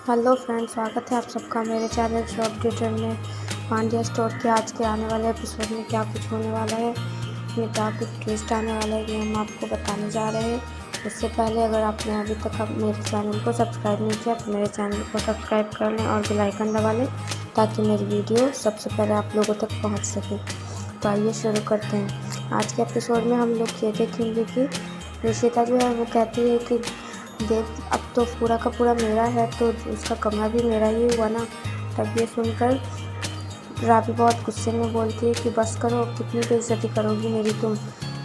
Hello friends, स्वागत है आप सबका मेरे चैनल शॉप ट्यूटर में। पांड्या स्टोर के आज के आने वाले एपिसोड में क्या कुछ होने वाला है, इसमें क्या कुछ ट्विस्ट आने वाला है, ये हम आपको बताने जा रहे हैं। उससे पहले अगर आपने अभी तक मेरे चैनल को सब्सक्राइब नहीं किया तो मेरे चैनल को सब्सक्राइब कर लें और बेल आइकन दबा लें ताकि मेरी वीडियो सबसे पहले आप लोगों तक पहुँच सके। तो आइए शुरू करते हैं। आज के एपिसोड में हम लोग ये देखेंगे कि ऋषिता जो है वो कहती है कि देख, अब तो पूरा का पूरा मेरा है तो उसका कमरा भी मेरा ही हुआ ना। तब ये सुनकर राबी बहुत गुस्से में बोलती है कि बस करो, कितनी बेइज्जती करोगी मेरी तुम।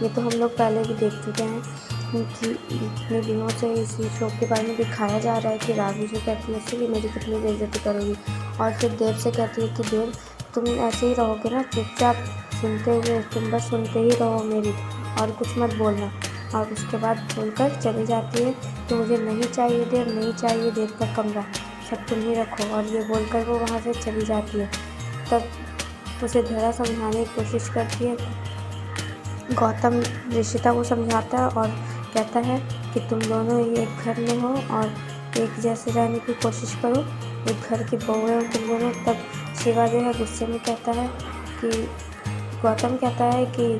ये तो हम लोग पहले भी देख चुके हैं कि इतने दिनों से इसी शो के बारे में दिखाया जा रहा है कि राबी जो कहती है कि मेरी कितनी बेइज्जती करोगी। और फिर देव से कहती है कि देव, तुम ऐसे ही रहोगे ना चुपचाप सुनते हुए, तुम बस सुनते ही रहो मेरी और कुछ मत बोलना। और उसके बाद बोलकर चली जाती है कि मुझे नहीं चाहिए देव, नहीं चाहिए देव का कमरा, सब तुम ही रखो। और ये बोलकर वो वहाँ से चली जाती है। तब उसे धरा समझाने की कोशिश करती है। गौतम ऋषिता को समझाता है और कहता है कि तुम दोनों एक घर में हो और एक जैसे रहने की कोशिश करो, एक घर की बहुएं हो तुम दोनों। तब शिवा जो है गुस्से में कहता है कि गौतम कहता है कि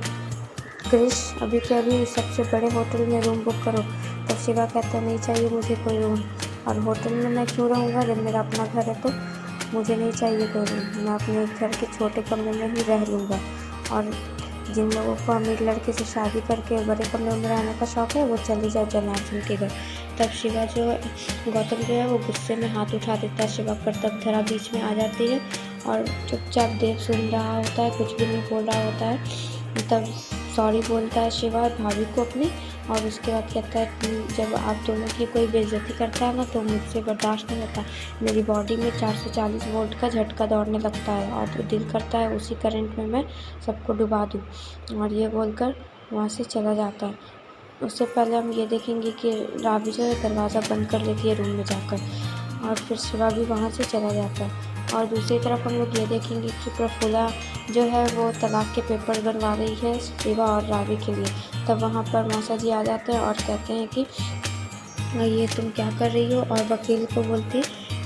क्रिश अभी के अभी सबसे बड़े होटल में रूम बुक करो। तब शिवा कहता है नहीं चाहिए मुझे कोई रूम, और होटल में मैं क्यों रहूँगा जब मेरा अपना घर है, तो मुझे नहीं चाहिए कोई रूम, मैं अपने घर के छोटे कमरे में ही रह लूँगा। और जिन लोगों को अमीर लड़के से शादी करके बड़े कमरे में रहने का शौक़ है वो चली जाए जनार्दन के घर। तब शिवा जो गौतम जो है वो गुस्से में हाथ उठा देता है शिवा पर। तब धरा बीच में आ जाती है और चुपचाप देव सुन रहा होता है, कुछ भी नहीं बोल रहा होता है। तब सॉरी बोलता है शिवा भाभी को अपनी, और उसके बाद कहता है कि जब आप दोनों की कोई बेइज्जती करता है ना तो मुझसे बर्दाश्त नहीं होता। मेरी बॉडी में 440 वोल्ट का झटका दौड़ने लगता है और तो दिल करता है उसी करंट में मैं सबको डुबा दूँ। और ये बोलकर वहाँ से चला जाता है। उससे पहले हम ये देखेंगे कि राबी जो है दरवाज़ा बंद कर लेती है रूम में जाकर, और फिर शिवा भी वहाँ से चला जाता है। और दूसरी तरफ हम लोग ये देखेंगे कि प्रफुल्ला जो है वो तलाक के पेपर बनवा रही है शिवा और राबी के लिए। तब वहाँ पर मौसा जी आ जाते हैं और कहते हैं कि ये तुम क्या कर रही हो, और वकील को बोलती है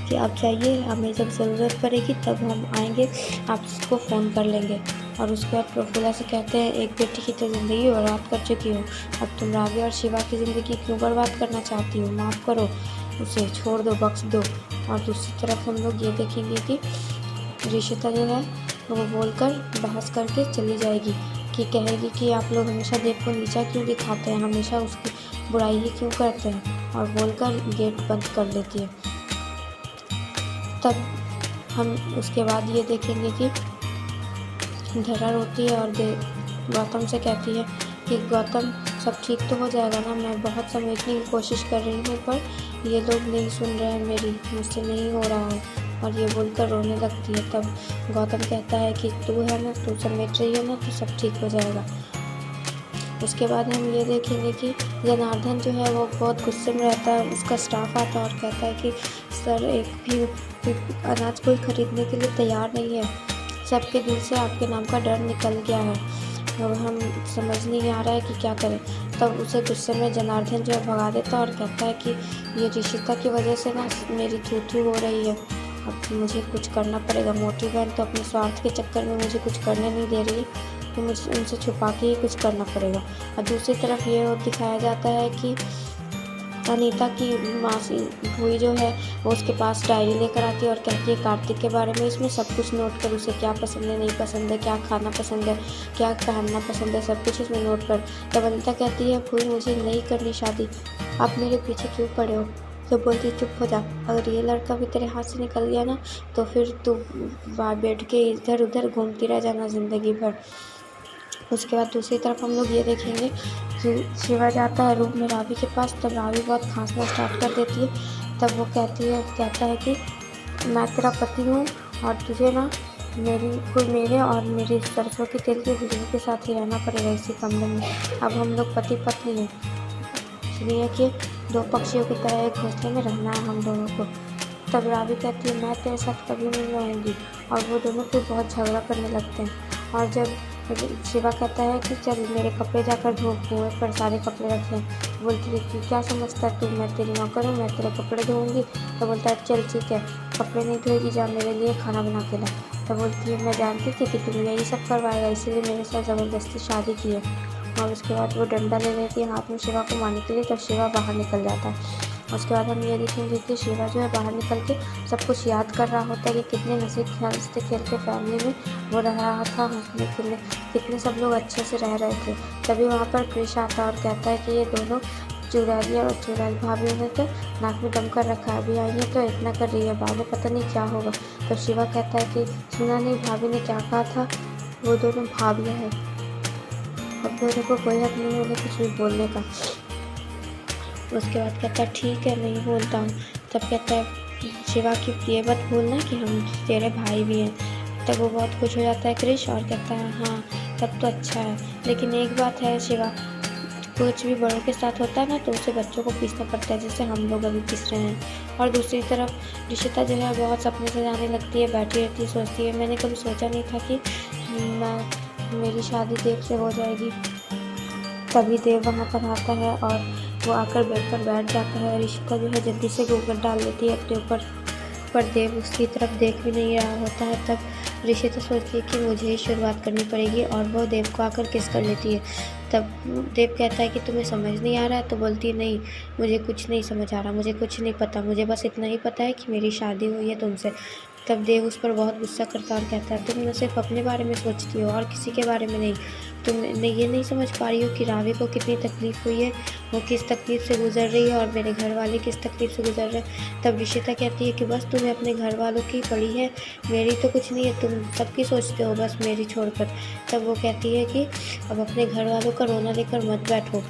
कि आप जाइए, हमें जब ज़रूरत पड़ेगी तब हम आएंगे, आपको फ़ोन कर लेंगे। और उसके बाद प्रफुल्ला से कहते हैं एक बेटी की तो ज़िंदगी बर्बाद कर चुकी हो, अब तुम राबी और शिवा की ज़िंदगी क्यों बर्बाद करना चाहती हो, माफ़ करो उसे, छोड़ दो, बख्श दो। और दूसरी तरफ हम लोग ये देखेंगे कि ऋषिता जो है वो बोलकर बहस करके चली जाएगी कि कहेगी कि आप लोग हमेशा देव को नीचा क्यों दिखाते हैं, हमेशा उसकी बुराई ही क्यों करते हैं, और बोलकर गेट बंद कर लेती है। तब हम उसके बाद ये देखेंगे कि धरा रोती है और गौतम से कहती है कि गौतम सब ठीक तो हो जाएगा ना, मैं बहुत समझने की कोशिश कर रही हूँ पर ये लोग नहीं सुन रहे हैं मेरी, मुझसे नहीं हो रहा है। और ये बोलकर रोने लगती है। तब गौतम कहता है कि तू है ना, तू समेट रही है ना, तो सब ठीक हो जाएगा। उसके बाद हम ये देखेंगे कि जनार्दन जो है वो बहुत गुस्से में रहता है। उसका स्टाफ आता है और कहता है कि सर एक भी अनाज कोई ख़रीदने के लिए तैयार नहीं है, सबके दिल से आपके नाम का डर निकल गया है, और हम समझ नहीं आ रहा है कि क्या करें। तब उसे गुस्से में जनार्दन जो है भगा देता है और कहता है कि ये ऋषिता की वजह से ना मेरी थू हो रही है, अब मुझे कुछ करना पड़ेगा। मोटी बहन तो अपने स्वार्थ के चक्कर में मुझे कुछ करने नहीं दे रही, तो मुझे उनसे छुपा के ही कुछ करना पड़ेगा। और दूसरी तरफ ये दिखाया जाता है कि अनीता की मासी भूई जो है वो उसके पास डायरी लेकर आती है और कहती है कार्तिक के बारे में इसमें सब कुछ नोट कर, उसे क्या पसंद है, नहीं पसंद है, क्या खाना पसंद है, क्या पहनना पसंद है, सब कुछ इसमें नोट कर। तब अनीता कहती है भूई मुझे नहीं करनी शादी, आप मेरे पीछे क्यों पड़े हो। तो बोलती चुप हो जा, अगर ये लड़का भी तेरे हाथ से निकल गया ना तो फिर तू बैठ के इधर उधर घूमती रह जाना ज़िंदगी भर। उसके बाद दूसरी तरफ हम लोग ये देखेंगे कि शिवा जाता है रूम में राबी के पास। तब राबी बहुत खांसना स्टार्ट कर देती है। तब वो कहता है कि मैं तेरा पति हूँ और तुझे ना मेरे और मेरी सरसों के तेल की खुशबू के साथ ही रहना पड़ेगा इसी कमरे में। अब हम लोग पति पत्नी हैं, इसलिए कि दो पक्षियों की तरह एक घोंसले में रहना है हम दोनों को। तब राबी कहती है मैं तेरे साथ कभी नहीं रहूँगी, और वो दोनों फिर बहुत झगड़ा करने लगते हैं। और जब शिवा कहता है कि चल मेरे कपड़े जाकर धो, कुएँ पर सारे कपड़े रखे हैं। बोलती है कि क्या समझता है तू, मैं तेरी नौकर हूँ, मैं तेरे कपड़े धोऊंगी। तो बोलता है चल ठीक है, कपड़े नहीं धोएगी, जा मेरे लिए खाना बना के ला। तो बोलती है मैं जानती थी कि तुम यही सब करवाएगा, इसीलिए मेरे साथ ज़बरदस्ती शादी की है। और उसके बाद वो डंडा ले लेती है हाथ में शिवा को मारने के लिए, तब शिवा बाहर निकल जाता है। उसके बाद हम ये देखेंगे कि शिवा जो है बाहर निकल के सब कुछ याद कर रहा होता है कि कितने हंसते खेलते फैमिली में वो रह रहा था, हंसने खेलने कितने सब लोग अच्छे से रह रहे थे। तभी वहाँ पर कृष आता है और कहता है कि ये दोनों चुड़ैली और चुड़ैल भाभी ने तो नाक में दम कर रखा है, अभी आई है तो इतना कर रही है, बाद में पता नहीं क्या होगा। तो शिवा कहता है कि सुना नहीं भाभी ने क्या कहा था, वो दोनों भाभियाँ हैं, अब दोनों को कोई हक नहीं उन्हें कुछ भी बोलने का। उसके बाद कहता है ठीक है नहीं बोलता हूँ। तब कहता है शिवा की ये मत भूलना कि हम तेरे भाई भी हैं। तब वो बहुत खुश हो जाता है कृष और कहता है हाँ तब तो अच्छा है, लेकिन एक बात है शिवा, कुछ भी बड़ों के साथ होता है ना तो उसे बच्चों को पीसना पड़ता है, जैसे हम लोग अभी पीस रहे हैं। और दूसरी तरफ रिशिता जो है बहुत सपने से जाने लगती है, बैठी रहती है, सोचती है मैंने कभी सोचा नहीं था कि मेरी शादी देव से हो जाएगी। तभी देव वहाँ पर आता है और वो आकर बेड पर बैठ जाता है। रिशिता जो है जल्दी से घूंघट डाल लेती है अपने ऊपर, पर देव उसकी तरफ देख भी नहीं रहा होता है। तब रिशिता सोचती है कि मुझे ही शुरुआत करनी पड़ेगी और वो देव को आकर किस कर लेती है। तब देव कहता है कि तुम्हें समझ नहीं आ रहा है, तो बोलती है नहीं मुझे कुछ नहीं समझ आ रहा, मुझे कुछ नहीं पता, मुझे बस इतना ही पता है कि मेरी शादी हुई है तुमसे। तब देव उस पर बहुत गुस्सा करता और कहता है तुम न सिर्फ अपने बारे में सोचती हो और किसी के बारे में नहीं, तुम ये नहीं समझ पा रही हो कि रावी को कितनी तकलीफ़ हुई है, वो किस तकलीफ़ से गुजर रही है और मेरे घर वाले किस तकलीफ़ से गुजर रहे हैं। तब रिशिता कहती है कि बस तुम्हें अपने घर वालों की पड़ी है, मेरी तो कुछ नहीं है, तुम सबकी सोचते हो बस मेरी छोड़कर। तब वो कहती है कि अब अपने घर वालों का रोना लेकर मत बैठो।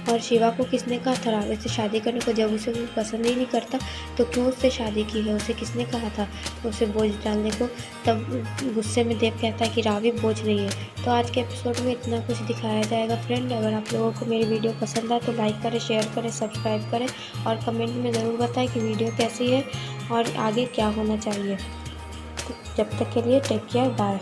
और शिवा को किसने कहा था रावी से शादी करने को, जब उसे वो पसंद ही नहीं करता तो क्यों उससे शादी की है, उसे किसने कहा था उसे बोझ डालने को। तब गुस्से में देव कहता है कि रावी बोझ नहीं है। तो आज के एपिसोड में इतना कुछ दिखाया जाएगा फ्रेंड। अगर आप लोगों को मेरी वीडियो पसंद आए तो लाइक करें, शेयर करें, सब्सक्राइब करें और कमेंट में ज़रूर बताएं कि वीडियो कैसी है और आगे क्या होना चाहिए। तो जब तक के लिए टेक केयर, बाय।